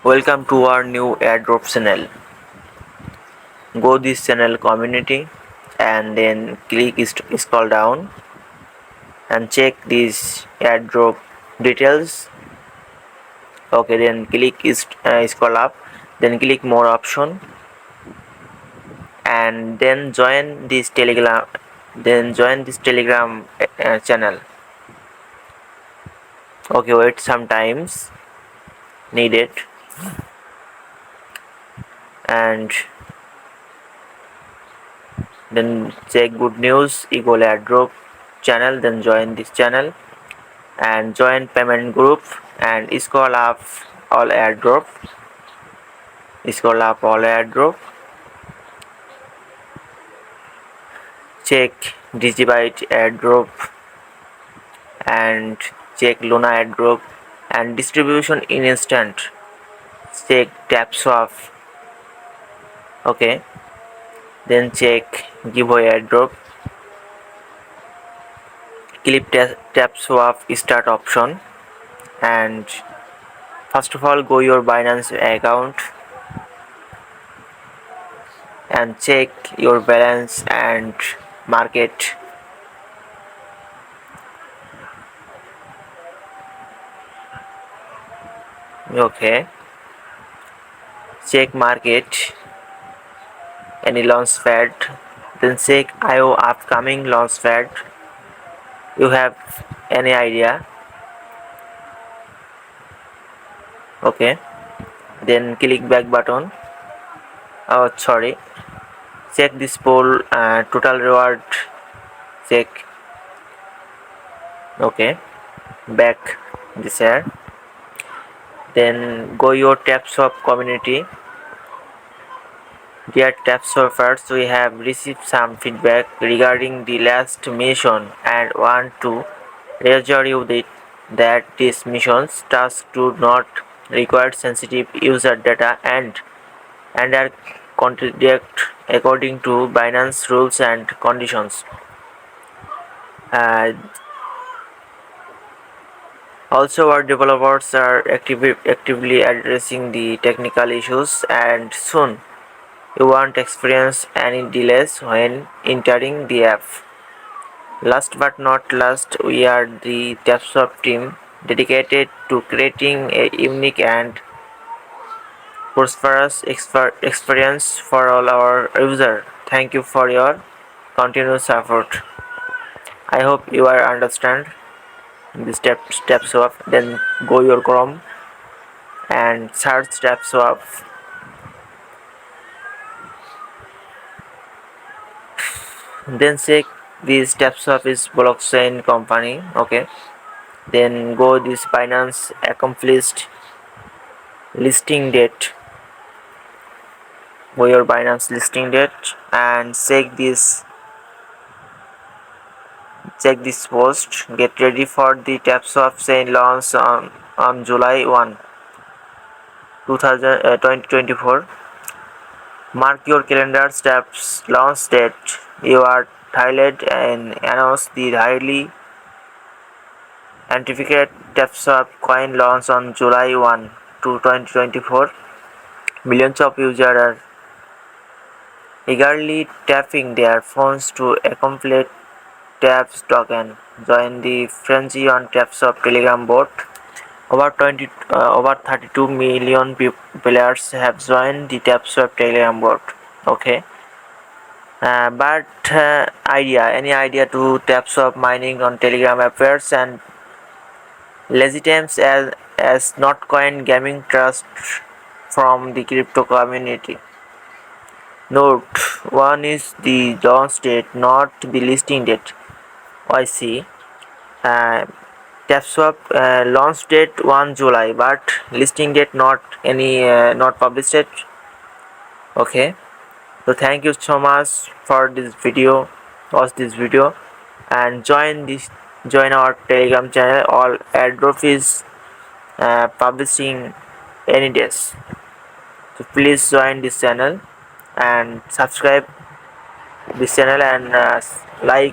Welcome to our new Airdrop channel. Go this channel community and then click scroll down and check these airdrop details. Okay, then click scroll up, then click more option and then join this telegram channel. Okay, wait sometimes needed and then check good news equal airdrop channel, then join this channel and join payment group and airdrop scroll up all airdrop, check digibyte airdrop and check Luna airdrop and distribution in instant, check tap swap. Okay, then check giveaway airdrop, click tap swap start option and first of all go your Binance account and check your balance and market. Okay, check market any launch pad, then check IO upcoming launch pad. You have any idea? Okay, then click back button. Oh sorry, check this poll total reward, check. Okay, back this here, then go your tap swap community. Dear tap swappers, we have received some feedback regarding the last mission and want to reassure you that these missions tasks do not require sensitive user data and are conducted according to Binance rules and conditions. Uh, Also, our developers are actively addressing the technical issues and soon you won't experience any delays when entering the app. Last but not least, we are the TapSwap team dedicated to creating a unique and prosperous experience for all our users. Thank you for your continuous support. I hope you are understand the TapSwap. Then go your Chrome and search TapSwap. Then check this TapSwap is blockchain company. Okay, then go this Binance accomplished listing date, go your Binance listing date and check this post. Get ready for the TapSwap chain launch on July 1 2024. Mark your calendar steps launch date. You are highlight and announce the highly anticipated TapSwap coin launch on July 1 to 2024. Millions of users are eagerly tapping their phones to accumulate TAPS token. Join the frenzy on TapSwap Telegram bot. Over 32 million players have joined the TapSwap Telegram bot. Okay. But any idea to TapSwap mining on Telegram affairs and legitimates as not coin gaming trust from the crypto community. Note: 1 is the launch date, not the listing date. I see. TapSwap launch date 1 July, but listing date not published yet. Okay. So thank you so much for this video. Watch this video and join our Telegram channel. All airdrop is publishing any days. So please join this channel and subscribe this channel and like